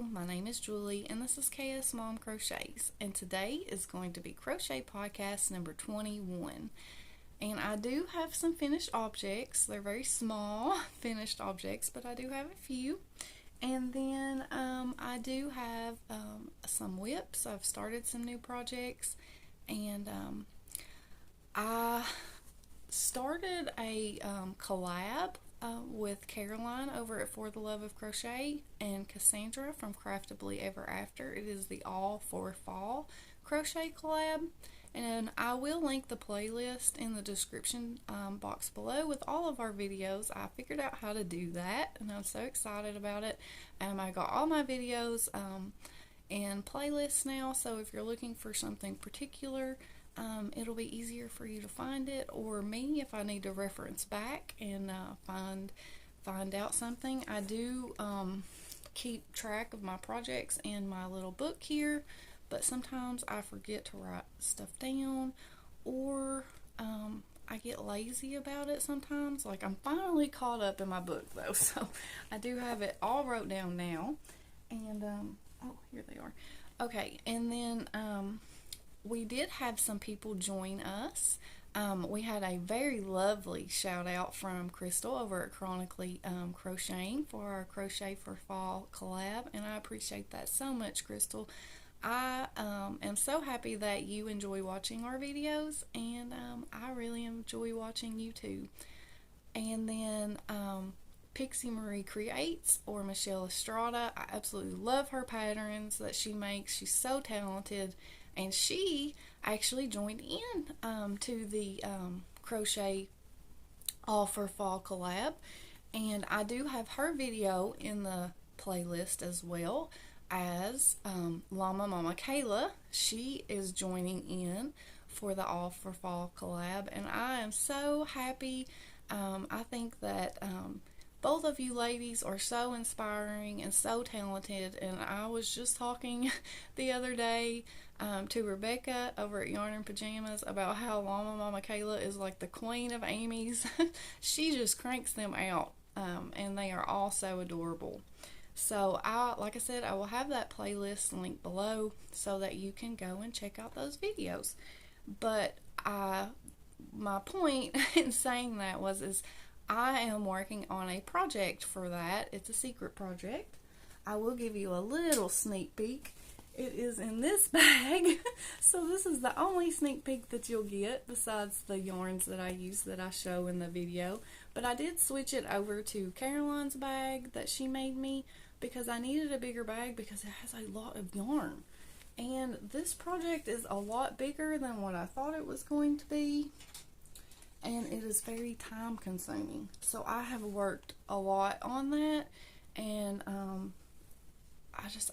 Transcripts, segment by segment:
Hello, my name is Julie and this is KS Mom Crochets, and today is going to be Crochet Podcast number 21. And I do have some finished objects. They're very small finished objects, but I do have a few. And then I do have some whips. I've started some new projects, and I started a collab with Caroline over at For the Love of Crochet and Cassandra from Craftably Ever After. It is the All for Fall crochet collab, and I will link the playlist in the description box below with all of our videos. I figured out how to do that and I'm so excited about it. I got all my videos in playlists now, so if you're looking for something particular, it'll be easier for you to find it, or me if I need to reference back and find out something. I do keep track of my projects in my little book here, but sometimes I forget to write stuff down, or I get lazy about it sometimes. Like, I'm finally caught up in my book though, so I do have it all wrote down now. And oh, here they are. Okay, and then we did have some people join us. We had a very lovely shout out from Crystal over at Chronically Crocheting for our Crochet for Fall collab, and I appreciate that so much, Crystal. I am so happy that you enjoy watching our videos, and I really enjoy watching you too. And then Pixie Marie Creates, or Michelle Estrada, I absolutely love her patterns that she makes. She's so talented. And she actually joined in to the Crochet All for Fall collab. And I do have her video in the playlist as well as Llama Mama Kayla. She is joining in for the All for Fall collab. And I am so happy. I think that both of you ladies are so inspiring and so talented. And I was just talking the other day to Rebecca over at Yarn and Pajamas about how Llama Mama Kayla is like the queen of Amy's. She just cranks them out, and they are all so adorable. So like I said, I will have that playlist linked below so that you can go and check out those videos. But my point in saying that is I am working on a project for that. It's a secret project. I will give you a little sneak peek. It is in this bag, so this is the only sneak peek that you'll get besides the yarns that I use that I show in the video. But I did switch it over to Caroline's bag that she made me because I needed a bigger bag because it has a lot of yarn. And this project is a lot bigger than what I thought it was going to be, and it is very time consuming. So I have worked a lot on that, and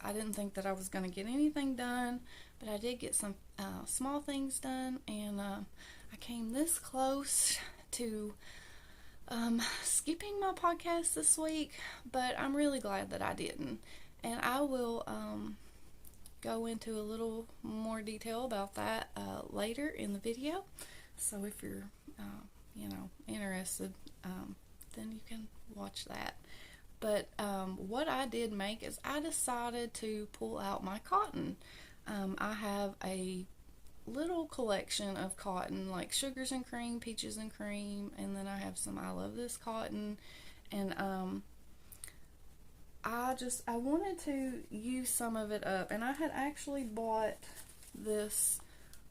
I didn't think that I was going to get anything done, but I did get some small things done, and I came this close to skipping my podcast this week, but I'm really glad that I didn't. And I will go into a little more detail about that later in the video. So if you're interested, then you can watch that. But what I did make is I decided to pull out my cotton. I have a little collection of cotton, like Sugars and Cream, Peaches and Cream, and then I have some I Love This cotton. And I wanted to use some of it up, and I had actually bought this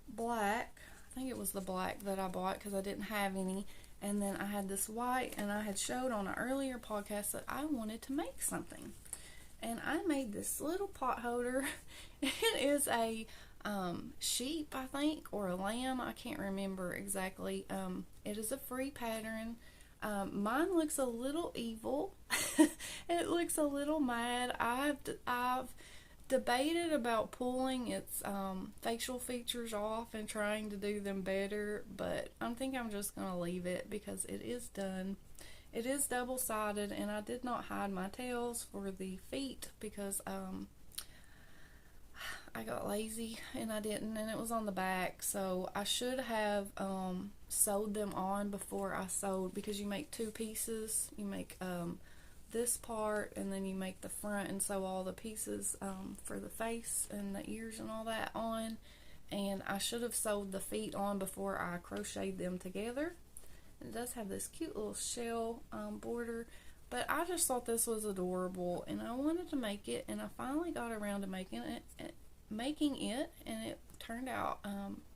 black. I think it was the black that I bought because I didn't have any. And then I had this white, and I had showed on an earlier podcast that I wanted to make something. And I made this little pot holder. It is a sheep, I think, or a lamb. I can't remember exactly. It is a free pattern. Mine looks a little evil. It looks a little mad. I've debated about pulling its facial features off and trying to do them better, but I think I'm just going to leave it because it is done. It is double-sided, and I did not hide my tails for the feet because I got lazy and I didn't, and it was on the back, so I should have sewed them on before I sewed, because you make two pieces. You make this part, and then you make the front and sew all the pieces for the face and the ears and all that on. And I should have sewed the feet on before I crocheted them together. And it does have this cute little shell border, but I just thought this was adorable and I wanted to make it, and I finally got around to making it, and it turned out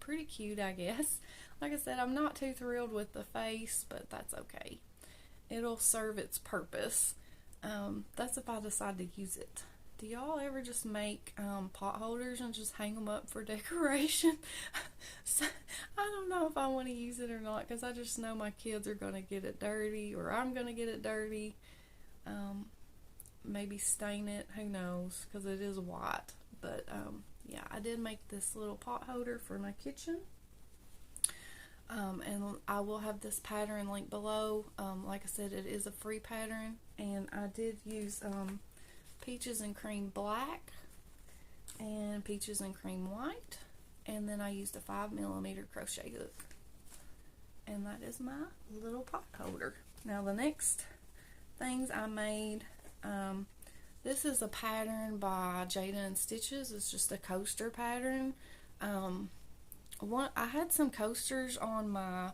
pretty cute, I guess. Like I said, I'm not too thrilled with the face, but that's okay. It'll serve its purpose. That's if I decide to use it. Do y'all ever just make pot holders and just hang them up for decoration? So, I don't know if I want to use it or not, because I just know my kids are going to get it dirty, or I'm going to get it dirty. Maybe stain it, who knows, because it is white. But yeah, I did make this little pot holder for my kitchen. And I will have this pattern linked below. Like I said, it is a free pattern, and I did use Peaches and Cream Black and Peaches and Cream White, and then I used a 5mm crochet hook, and that is my little pot holder. Now the next things I made, this is a pattern by Jayda and Institches. It's just a coaster pattern. I had some coasters on my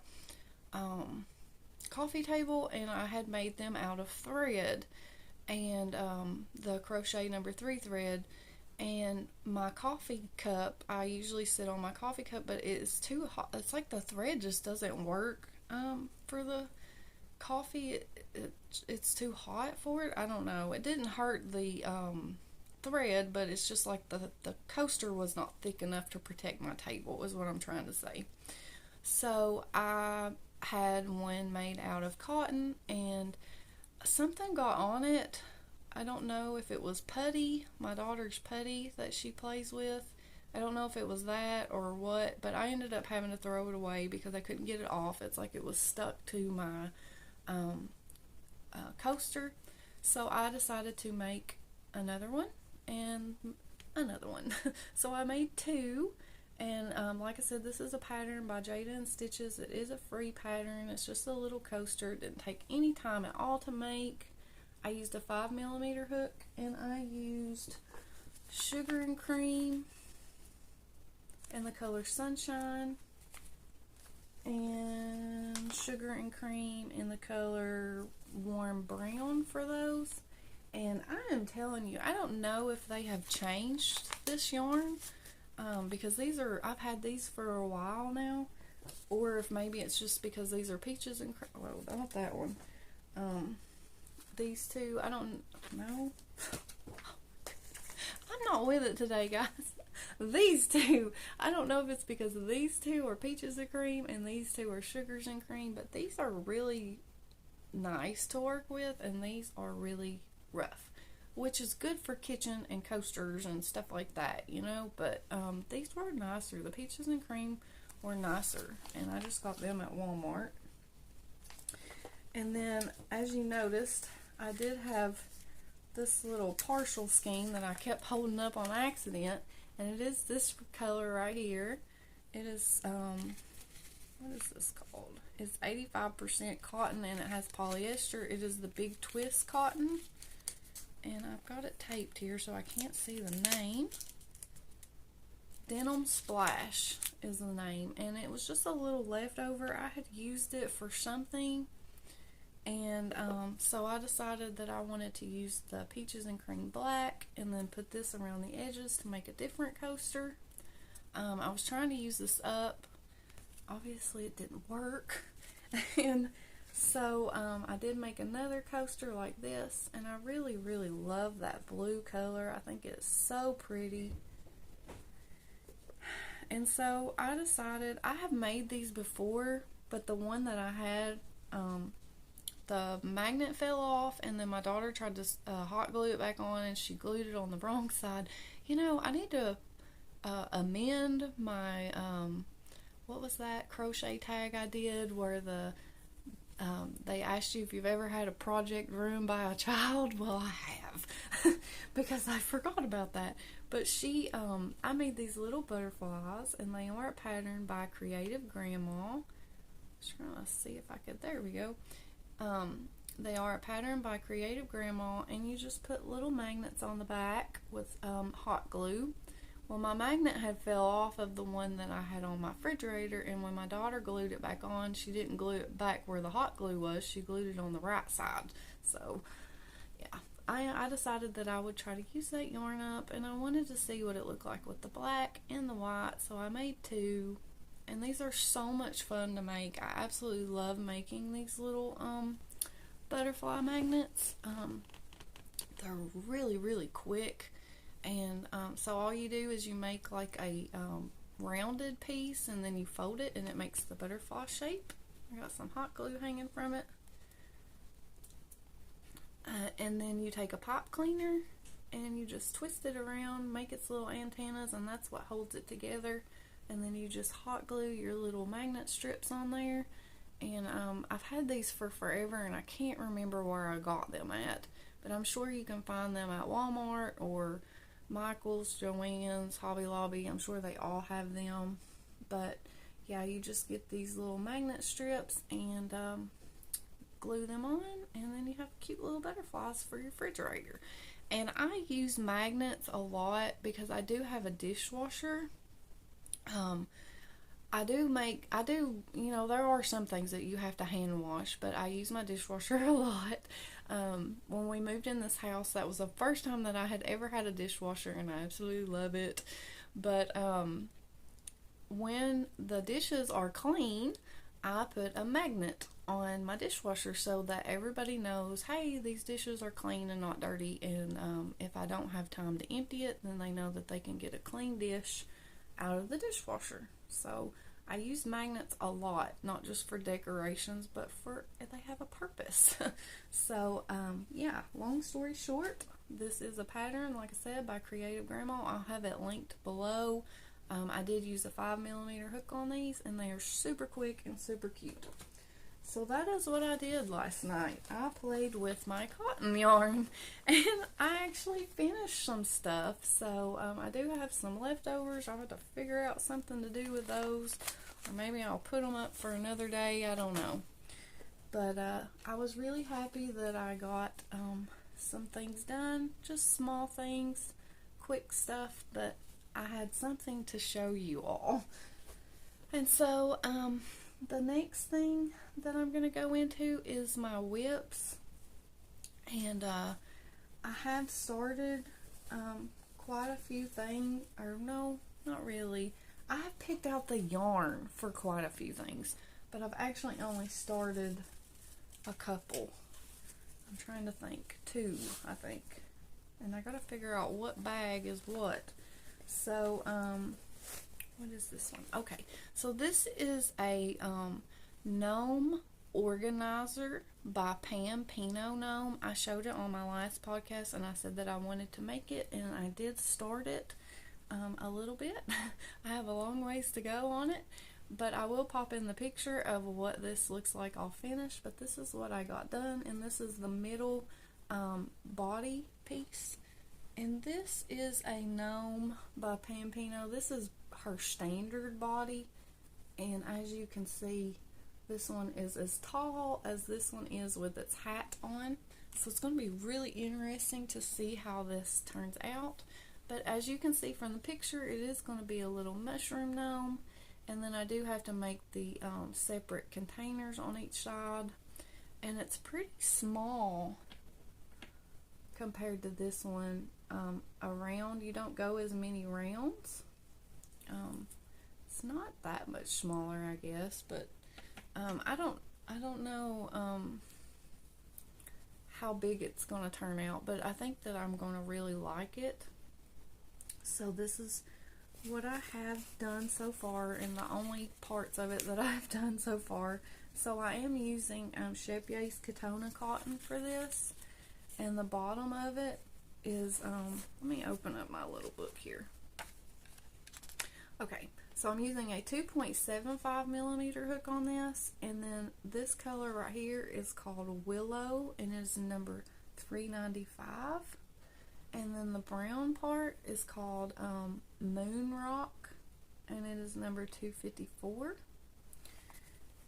coffee table, and I had made them out of thread and the crochet number 3 thread, and my coffee cup, I usually sit on my coffee cup, but it's too hot. It's like the thread just doesn't work for the coffee. It's too hot for it. I don't know. It didn't hurt the thread, but it's just like the coaster was not thick enough to protect my table, is what I'm trying to say. So I had one made out of cotton, and something got on it. I don't know if it was putty, my daughter's putty that she plays with. I don't know if it was that or what, but I ended up having to throw it away because I couldn't get it off. It's like it was stuck to my coaster. So I decided to make another one and another one. So I made 2, and like I said, this is a pattern by Jayda and Institches. It is a free pattern. It's just a little coaster. It didn't take any time at all to make. I used a 5mm hook, and I used Sugar and Cream in the color Sunshine, and Sugar and Cream in the color Warm Brown for those. And I am telling you, I don't know if they have changed this yarn, because I've had these for a while now, or if maybe it's just because these are Peaches and Cream. Well, not that one. These two, I don't know. I'm not with it today, guys. These two, I don't know if it's because these two are Peaches and Cream and these two are Sugars and Cream, but these are really nice to work with, and these are really rough, which is good for kitchen and coasters and stuff like that, you know. But these were nicer. The Peaches and Cream were nicer, and I just got them at Walmart. And then, as you noticed, I did have this little partial skein that I kept holding up on accident, and it is this color right here. It is what is this called? It's 85% cotton, and it has polyester. It is the Big Twist cotton, and I've got it taped here so I can't see the name. Denim Splash is the name, and it was just a little leftover. I had used it for something, and so I decided that I wanted to use the Peaches and Cream Black and then put this around the edges to make a different coaster. I was trying to use this up. Obviously it didn't work. And so I did make another coaster like this, and I really, really love that blue color. I think it's so pretty. And so I decided, I have made these before, but the one that I had, the magnet fell off, and then my daughter tried to hot glue it back on, and she glued it on the wrong side. You know, I need to amend my, what was that crochet tag I did where they asked you if you've ever had a project ruined by a child? Well, I have, because I forgot about that. But I made these little butterflies, and they are a pattern by Creative Grandma. Just trying to see if I could, there we go. They are a pattern by Creative Grandma, and you just put little magnets on the back with hot glue. Well, my magnet had fell off of the one that I had on my refrigerator, and when my daughter glued it back on, she didn't glue it back where the hot glue was. She glued it on the right side. So, yeah, I decided that I would try to use that yarn up, and I wanted to see what it looked like with the black and the white, so I made two. And these are so much fun to make. I absolutely love making these little butterfly magnets. They're really, really quick. And so all you do is you make like a rounded piece, and then you fold it, and it makes the butterfly shape. I got some hot glue hanging from it. And then you take a pipe cleaner, and you just twist it around, make its little antennas, and that's what holds it together. And then you just hot glue your little magnet strips on there. And I've had these for forever, and I can't remember where I got them at. But I'm sure you can find them at Walmart or Michael's, Joann's, Hobby Lobby. I'm sure they all have them. But yeah, you just get these little magnet strips and glue them on, and then you have cute little butterflies for your refrigerator. And I use magnets a lot because I do have a dishwasher. There are some things that you have to hand wash, but I use my dishwasher a lot. When we moved in this house, that was the first time that I had ever had a dishwasher, and I absolutely love it. But when the dishes are clean, I put a magnet on my dishwasher so that everybody knows, hey, these dishes are clean and not dirty, and if I don't have time to empty it, then they know that they can get a clean dish out of the dishwasher. So I use magnets a lot, not just for decorations, but they have a purpose. So yeah, long story short, this is a pattern, like I said, by Creative Grandma. I'll have it linked below. I did use a 5mm hook on these, and they are super quick and super cute. So that is what I did last night. I played with my cotton yarn, and I actually finished some stuff. So I do have some leftovers. I'll have to figure out something to do with those, or maybe I'll put them up for another day. I don't know. But I was really happy that I got some things done. Just small things, quick stuff, but I had something to show you all. And so the next thing that I'm going to go into is my whips. And I have started quite a few things, or no, not really. I have picked out the yarn for quite a few things, but I've actually only started a couple. I'm trying to think. 2, I think. And I got to figure out what bag is what. So, what is this one? Okay, so this is a Gnome organizer by Pampinognome. I showed it on my last podcast, and I said that I wanted to make it, and I did start it a little bit. I have a long ways to go on it, but I will pop in the picture of what this looks like all finished. But this is what I got done, and this is the middle body piece. And this is a Gnome by Pampino. This is her standard body, and as you can see, this one is as tall as this one is with its hat on. So it's going to be really interesting to see how this turns out. But as you can see from the picture, it is going to be a little mushroom gnome. And then I do have to make the separate containers on each side. And it's pretty small compared to this one. Around, you don't go as many rounds. It's not that much smaller, I guess, but I don't know how big it's going to turn out, but I think that I'm going to really like it. So this is what I have done so far, and the only parts of it that I've done so far. So I am using Shepye's Katona cotton for this, and the bottom of it is, let me open up my little book here. Okay, so I'm using a 2.75mm hook on this, and then this color right here is called Willow, and it is number 395. And then the brown part is called Moon Rock, and it is number 254.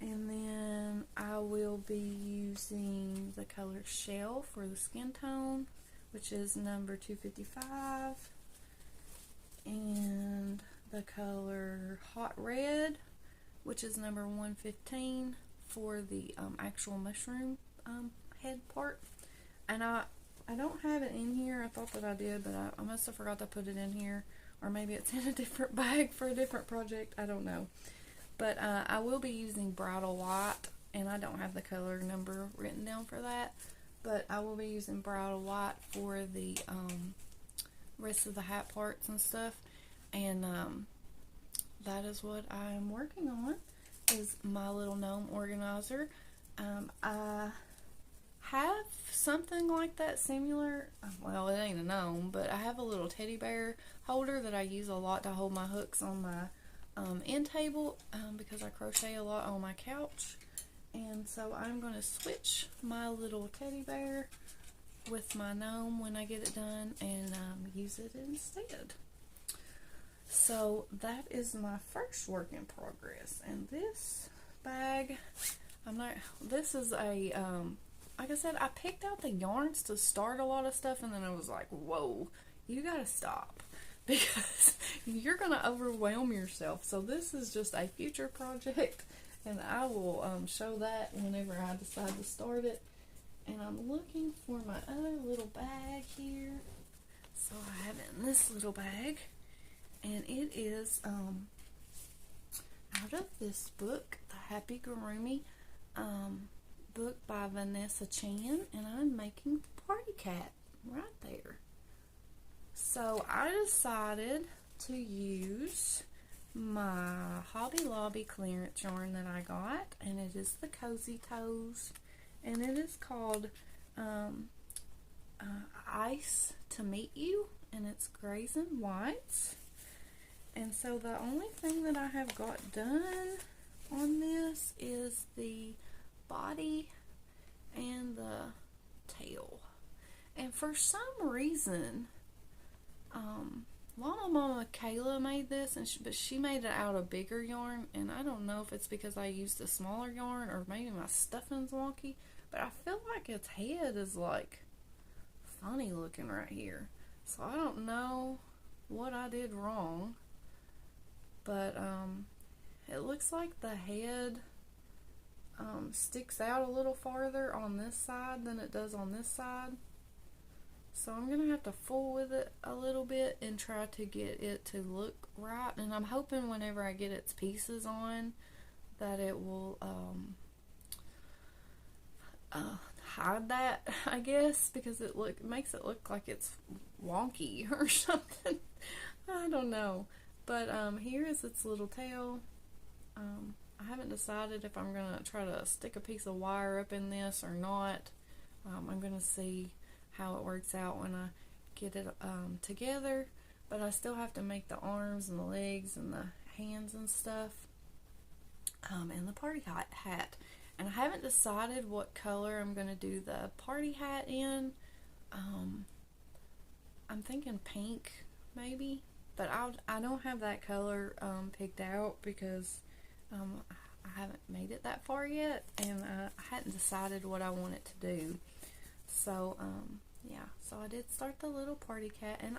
And then I will be using the color Shell for the skin tone, which is number 255. And the color Hot Red, which is number 115 for the actual mushroom head part. And I don't have it in here. I thought that I did, but I must have forgot to put it in here. Or maybe it's in a different bag for a different project. I don't know. But I will be using Bridal White, and I don't have the color number written down for that. But I will be using Bridal White for the rest of the hat parts and stuff. And that is what I'm working on, is my little gnome organizer. I have something like that similar. Well, it ain't a gnome, but I have a little teddy bear holder that I use a lot to hold my hooks on my end table because I crochet a lot on my couch. And so I'm going to switch my little teddy bear with my gnome when I get it done and use it instead. So that is my first work in progress. And this bag, this is a, like I said, I picked out the yarns to start a lot of stuff, and then I was like, whoa, you gotta stop, because you're gonna overwhelm yourself. So this is just a future project, and I will show that whenever I decide to start it. And I'm looking for my other little bag here. So I have it in this little bag, and it is out of this book, the Happy-Gurumi book by Vanessa Chan, and I'm making the party cat right there. So I decided to use my Hobby Lobby clearance yarn that I got, and it is the Cozy Toes, and it is called Ice to Meet You, and it's grays and whites. And so the only thing that I have got done on this is the body and the tail. And for some reason, Mama Kayla made this, but she made it out of bigger yarn, and I don't know if it's because I used a smaller yarn or maybe my stuffing's wonky, but I feel like its head is like funny looking right here. So I don't know what I did wrong, but it looks like the head sticks out a little farther on this side than it does on this side. So I'm going to have to fool with it a little bit and try to get it to look right. And I'm hoping whenever I get its pieces on that it will hide that, I guess, because it makes it look like it's wonky or something. I don't know. But here is its little tail. I haven't decided if I'm going to try to stick a piece of wire up in this or not. I'm going to see how it works out when I get it together. But I still have to make the arms and the legs and the hands and stuff. And the party hat. And I haven't decided what color I'm going to do the party hat in. I'm thinking pink, maybe. But I don't have that color picked out because I haven't made it that far yet, and I hadn't decided what I wanted to do. So yeah, so I did start the little party cat, and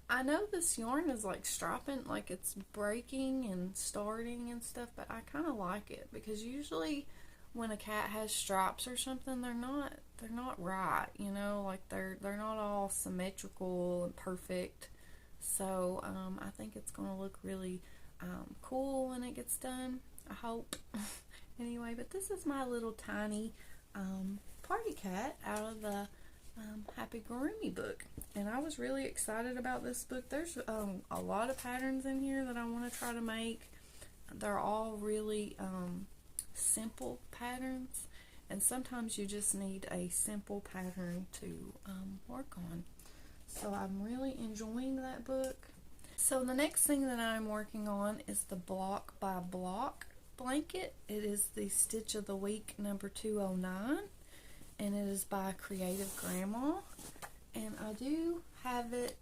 I know this yarn is like striping, like it's breaking and starting and stuff, but I kind of like it because usually when a cat has stripes or something, they're not right, you know, like they're not all symmetrical and perfect. So I think it's going to look really cool when it gets done, I hope. Anyway, but this is my little tiny party cat out of the Happy-Gurumi book, and I was really excited about this book. There's a lot of patterns in here that I want to try to make. They're all really simple patterns, and sometimes you just need a simple pattern to work on. So I'm really enjoying that book. So the next thing that I'm working on is the Block by Block blanket. It is the Stitch of the Week number 209, and it is by Creative Grandma. And I do have it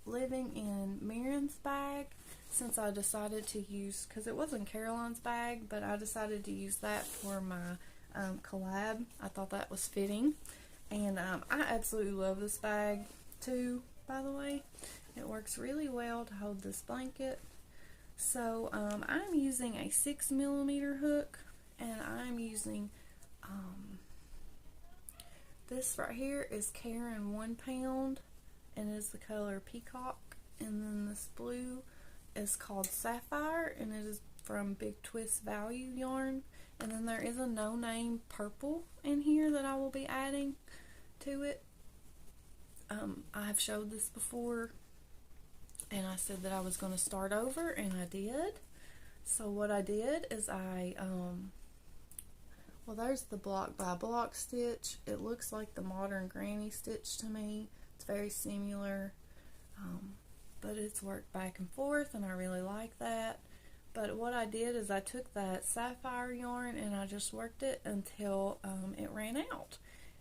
living in Mirren's bag, since I decided to use, because it wasn't Caroline's bag, but I decided to use that for my collab. I thought that was fitting, and I absolutely love this bag too, by the way. It works really well to hold this blanket. So I'm using a 6mm hook, and I'm using this right here is Karen 1 pound, and is the color Peacock, and then this blue is called Sapphire, and it is from Big Twist Value yarn. And then there is a no name purple in here that I will be adding to it. I've showed this before, and I said that I was going to start over, and I did. So what I did is well, there's the block by block stitch. It looks like the modern granny stitch to me. It's very similar, but it's worked back and forth, and I really like that. But what I did is I took that sapphire yarn and I just worked it until it ran out.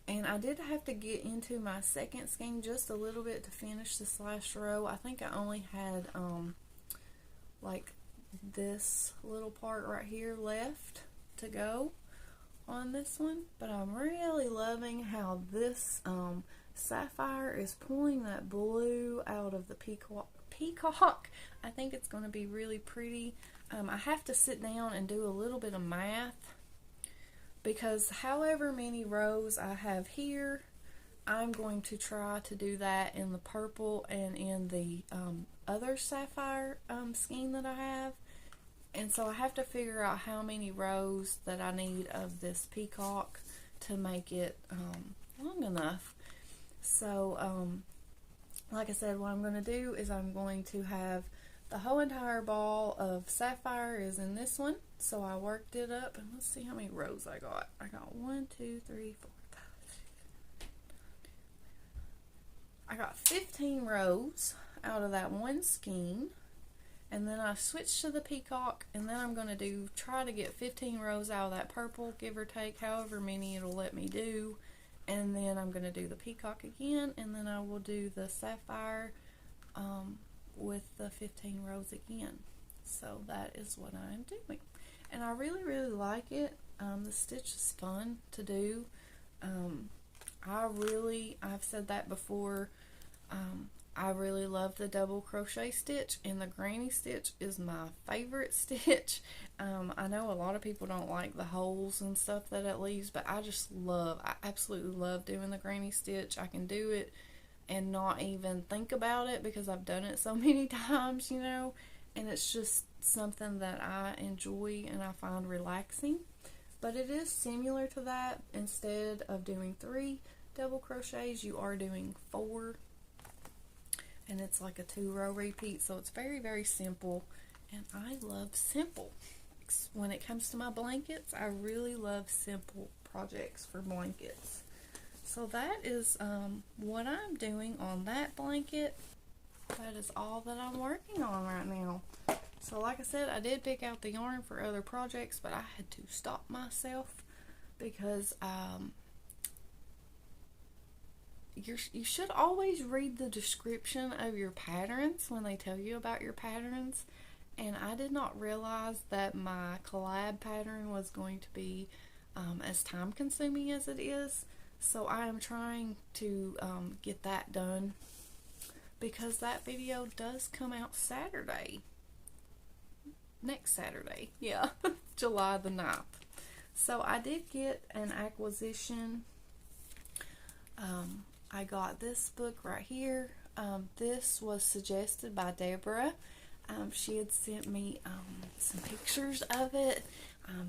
And I did have to get into my second skein just a little bit to finish this last row. I think I only had like this little part right here left to go on this one. But I'm really loving how this sapphire is pulling that blue out of the peacock. I think it's going to be really pretty. I have to sit down and do a little bit of math, because however many rows I have here, I'm going to try to do that in the purple and in the other sapphire skein that I have. And so I have to figure out how many rows that I need of this peacock to make it long enough. So like I said, what I'm going to do is I'm going to have the whole entire ball of sapphire is in this one. So I worked it up, and let's see how many rows I got. I got 1, 2, 3, 4, 5, 6. I got 15 rows out of that one skein. And then I switched to the peacock, and then I'm going to try to get 15 rows out of that purple, give or take, however many it'll let me do. And then I'm going to do the peacock again, and then I will do the sapphire with the 15 rows again. So that is what I'm doing. And I really, really like it. The stitch is fun to do. I've said that before, I really love the double crochet stitch, and the granny stitch is my favorite stitch. I know a lot of people don't like the holes and stuff that it leaves, but I absolutely love doing the granny stitch. I can do it and not even think about it because I've done it so many times, you know, and it's just something that I enjoy and I find relaxing. But it is similar to that. Instead of doing 3 double crochets, you are doing 4. And it's like a 2-row repeat, so it's very, very simple. And I love simple. When it comes to my blankets, I really love simple projects for blankets. So that is what I'm doing on that blanket. That is all that I'm working on right now. So like I said, I did pick out the yarn for other projects, but I had to stop myself because you should always read the description of your patterns when they tell you about your patterns. And I did not realize that my collab pattern was going to be as time consuming as it is. So I am trying to get that done, because that video does come out Saturday. Next Saturday. Yeah. July the 9th. So I did get an acquisition. I got this book right here. This was suggested by Deborah. She had sent me some pictures of it,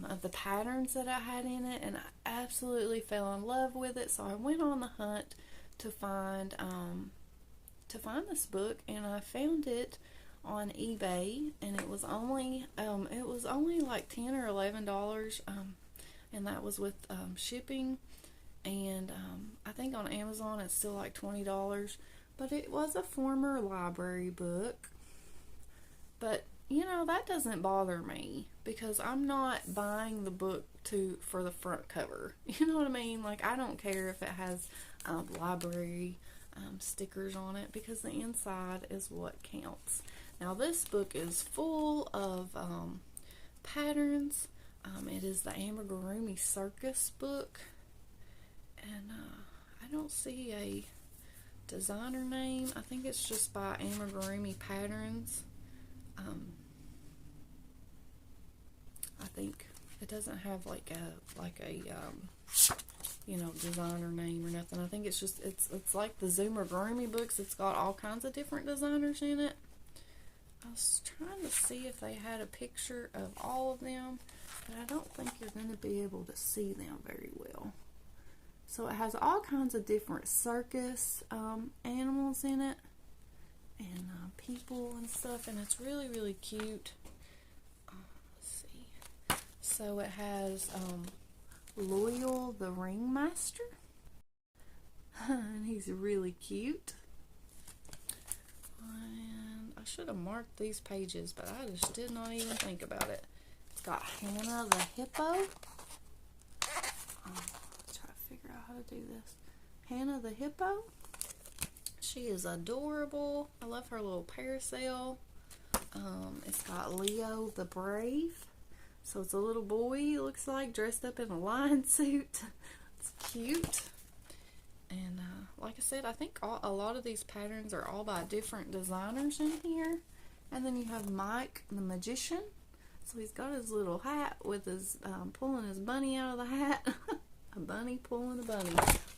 of the patterns that I had in it, and I absolutely fell in love with it. So I went on the hunt to find this book, and I found it on eBay, and it was only like $10 or $11, and that was with shipping. And I think on Amazon it's still like $20, but it was a former library book. But you know, that doesn't bother me, because I'm not buying the book for the front cover. You know what I mean? Like, I don't care if it has library stickers on it, because the inside is what counts. Now this book is full of patterns. It is the Amigurumi Circus book, and I don't see a designer name. I think it's just by Amigurumi Patterns. I think it doesn't have like a designer name or nothing. I think it's just it's like the Zoomergurumi books. It's got all kinds of different designers in it. I was trying to see if they had a picture of all of them, but I don't think you're going to be able to see them very well. So it has all kinds of different circus animals in it, and people and stuff, and it's really, really cute. Let's see. So it has Loyal the Ringmaster, and he's really cute. And I should have marked these pages, but I just did not even think about it. It's got Hannah the Hippo. Try to figure out how to do this. Hannah the Hippo. She is adorable. I love her little parasail. It's got Leo the Brave. So it's a little boy, it looks like, dressed up in a lion suit. It's cute. And like I said, I think a lot of these patterns are all by different designers in here. And then you have Mike the Magician. So he's got his little hat with his pulling his bunny out of the hat. A bunny pulling a bunny.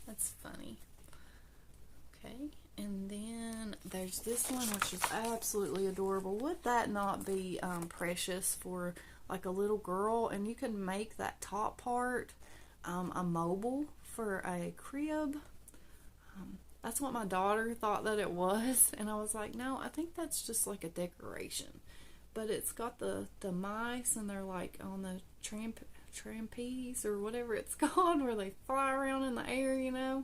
That's funny. Okay, and then there's this one, which is absolutely adorable. Would that not be precious for like a little girl? And you can make that top part a mobile for a crib. That's what my daughter thought that it was, and I was like, no, I think that's just like a decoration. But it's got the mice, and they're like on the trapeze or whatever it's called, where they fly around in the air, you know.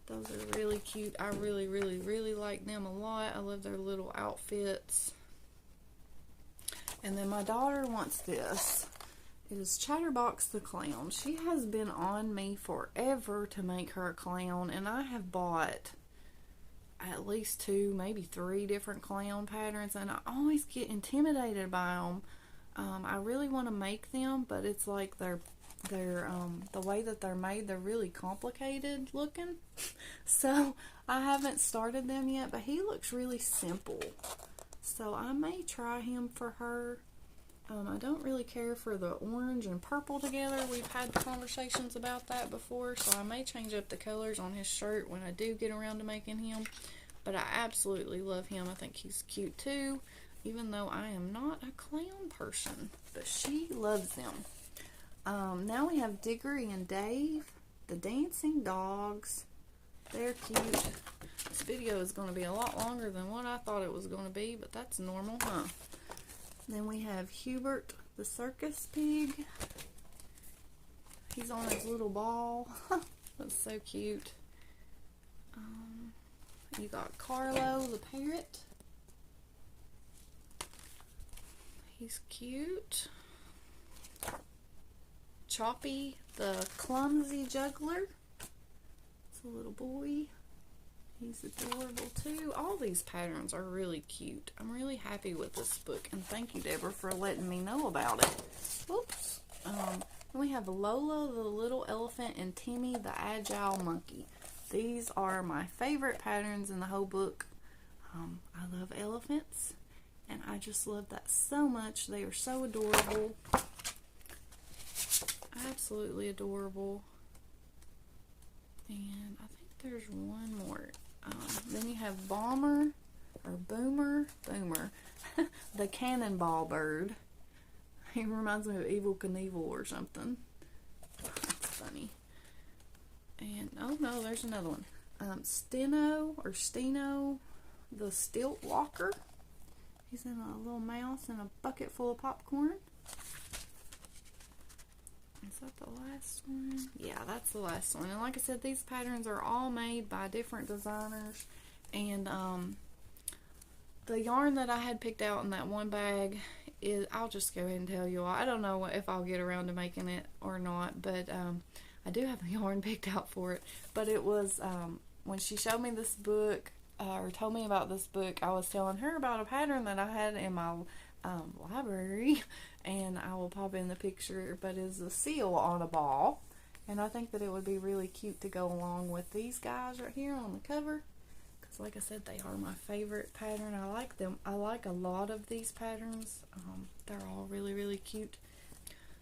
Those are really cute. I really, really, really like them a lot. I love their little outfits. And then my daughter wants this. It is Chatterbox the Clown. She has been on me forever to make her a clown, and I have bought at least 2, maybe 3 different clown patterns, and I always get intimidated by them. I really want to make them, but it's like they're the way that they're made, they're really complicated looking. So I haven't started them yet, but he looks really simple. So I may try him for her. I don't really care for the orange and purple together. We've had conversations about that before, so I may change up the colors on his shirt when I do get around to making him. But I absolutely love him. I think he's cute too, even though I am not a clown person. But she loves them. Now we have Diggory and Dave, the dancing dogs. They're cute. This video is going to be a lot longer than what I thought it was going to be, but that's normal, huh? Then we have Hubert the circus pig. He's on his little ball. That's so cute. You got Carlo the parrot. He's cute. Choppy the clumsy juggler. It's a little boy. He's adorable too. All these patterns are really cute. I'm really happy with this book, and thank you, Deborah, for letting me know about it. Oops. We have Lola the little elephant and Timmy the agile monkey. These are my favorite patterns in the whole book. I love elephants, and I just love that so much. They are so adorable. Absolutely adorable. And I think there's one more. Then you have Boomer, the cannonball bird. He reminds me of Evel Knievel or something. That's funny. And, oh no, there's another one. Steno, the stilt walker. He's in a little mouse in a bucket full of popcorn. Is that the last one? Yeah, that's the last one. And like I said, these patterns are all made by different designers. And the yarn that I had picked out in that one bag is, I'll just go ahead and tell you all. I don't know if I'll get around to making it or not, but I do have the yarn picked out for it, but it was, when she showed me this book, or told me about this book, I was telling her about a pattern that I had in my library, and I will pop in the picture, but it's a seal on a ball, and I think that it would be really cute to go along with these guys right here on the cover, because like I said, they are my favorite pattern. I like them. I like a lot of these patterns. They're all really, really cute.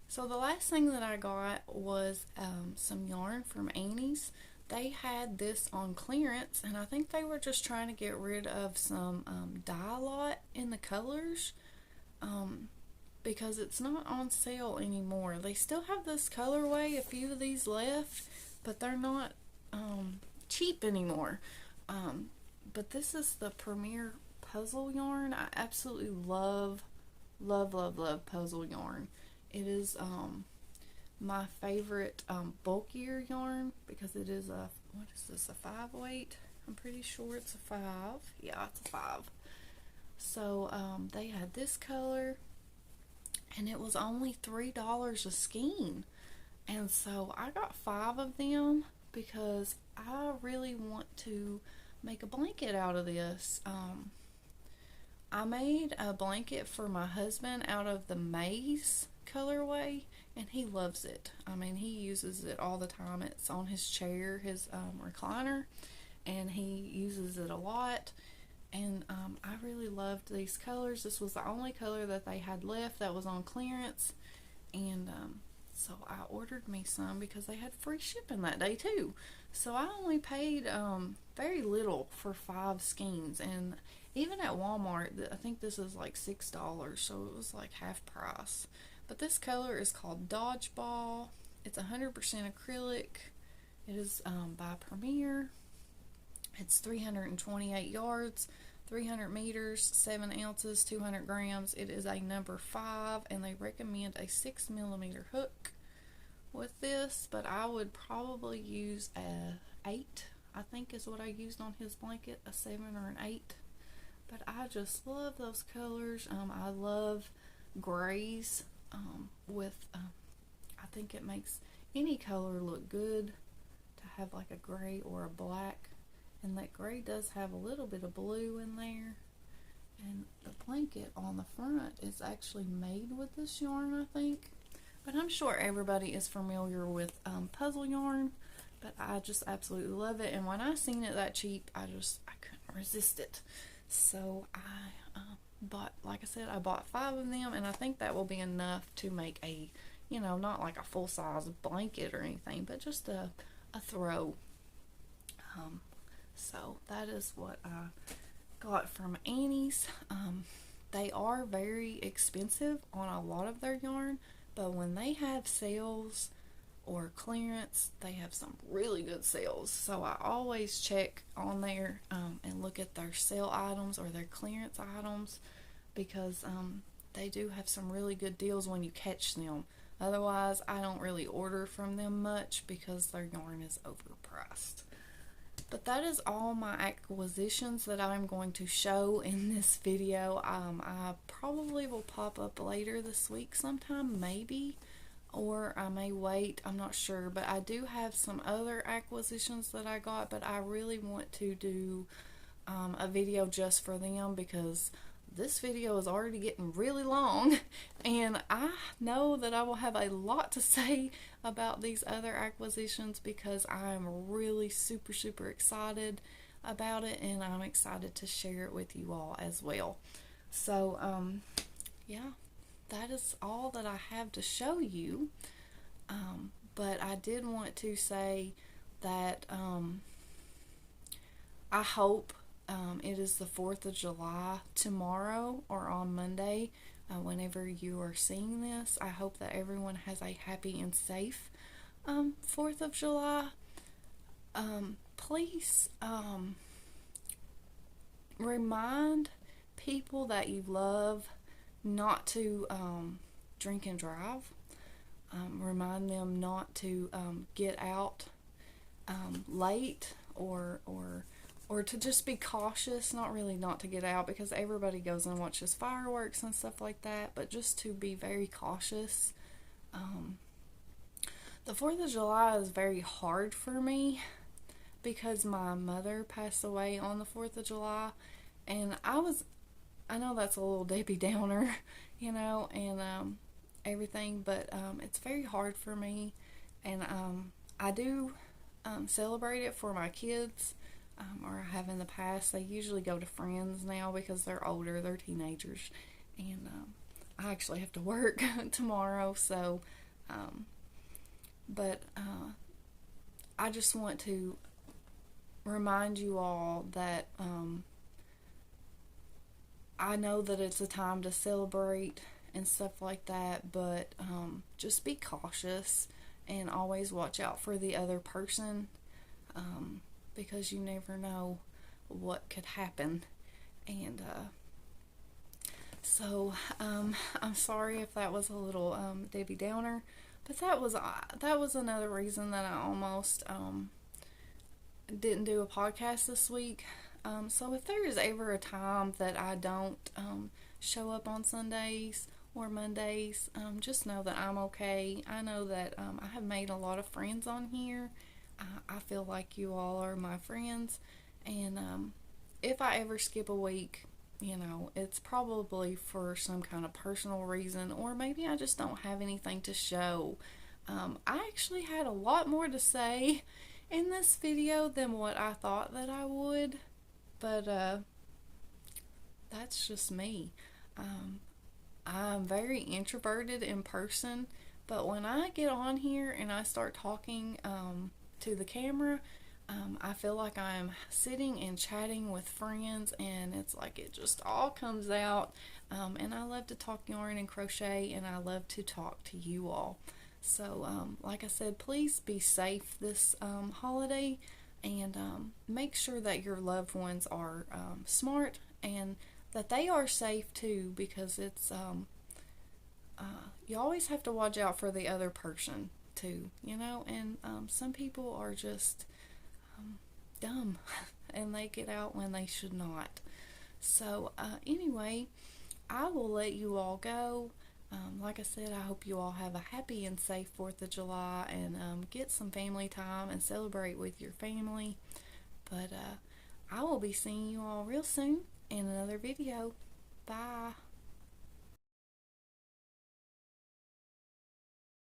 So the last thing that I got was some yarn from Annie's. They had this on clearance, and I think they were just trying to get rid of some dye lot in the colors, because it's not on sale anymore. They still have this colorway, a few of these left, but they're not cheap anymore. But this is the Premier Puzzle yarn. I absolutely love puzzle yarn. It is my favorite bulkier yarn, because it is a, what is this, a 5 weight? I'm pretty sure it's a 5. Yeah, it's a 5. So they had this color, and it was only $3 a skein. And so I got 5 of them because I really want to make a blanket out of this. I made a blanket for my husband out of the maize colorway, and he loves it. I mean, he uses it all the time. It's on his chair, his recliner, and he uses it a lot. And I really loved these colors. This was the only color that they had left that was on clearance, and so I ordered me some because they had free shipping that day too. So I only paid very little for 5 skeins, and even at Walmart, I think this is like $6, so it was like half price. But this color is called Dodgeball. It's 100% acrylic. It is by Premier. It's 328 yards, 300 meters, 7 ounces, 200 grams. It is a number 5, and they recommend a 6mm hook with this, but I would probably use a 8, I think is what I used on his blanket, a 7 or an 8. But I just love those colors. I love grays I think it makes any color look good to have like a gray or a black. And that gray does have a little bit of blue in there. And the blanket on the front is actually made with this yarn, I think. But I'm sure everybody is familiar with puzzle yarn. But I just absolutely love it. And when I seen it that cheap, I couldn't resist it. So I bought, like I said, I bought 5 of them. And I think that will be enough to make a, you know, not like a full-size blanket or anything, but just a throw. So that is what I got from Annie's. They are very expensive on a lot of their yarn, but when they have sales or clearance, they have some really good sales. So I always check on there and look at their sale items or their clearance items, because they do have some really good deals when you catch them. Otherwise, I don't really order from them much because their yarn is overpriced. But that is all my acquisitions that I'm going to show in this video. I probably will pop up later this week sometime, maybe, or I may wait, I'm not sure. But I do have some other acquisitions that I got, but I really want to do a video just for them, because this video is already getting really long, and I know that I will have a lot to say about these other acquisitions because I am really super excited about it, and I'm excited to share it with you all as well. So yeah, that is all that I have to show you. But I did want to say that I hope it is the 4th of July tomorrow or on Monday, whenever you are seeing this. I hope that everyone has a happy and safe 4th of July. Please remind people that you love not to drink and drive. Remind them not to get out late, or to just be cautious. Not really not to get out, because everybody goes and watches fireworks and stuff like that, but just to be very cautious. The 4th of July is very hard for me because my mother passed away on the 4th of July, and I know that's a little Debbie Downer, and everything, but it's very hard for me, and I do celebrate it for my kids, or I have in the past. They usually go to friends now because they're older, they're teenagers, and I actually have to work tomorrow, so but I just want to remind you all that I know that it's a time to celebrate and stuff like that, but just be cautious and always watch out for the other person, because you never know what could happen. And so I'm sorry if that was a little Debbie Downer, but that was another reason that I almost didn't do a podcast this week. So if there is ever a time that I don't show up on Sundays or Mondays, just know that I'm okay. I know that I have made a lot of friends on here. I feel like you all are my friends, and if I ever skip a week, it's probably for some kind of personal reason, or maybe I just don't have anything to show. I actually had a lot more to say in this video than what I thought that I would, but that's just me. I'm very introverted in person, but when I get on here and I start talking to the camera, I feel like I'm sitting and chatting with friends, and it's like it just all comes out. And I love to talk yarn and crochet, and I love to talk to you all. So, like I said, please be safe this holiday, and make sure that your loved ones are smart and that they are safe too, because it's you always have to watch out for the other person too, and some people are just dumb and they get out when they should not. So anyway, I will let you all go. Like I said, I hope you all have a happy and safe 4th of July, and get some family time and celebrate with your family. But I will be seeing you all real soon in another video. Bye.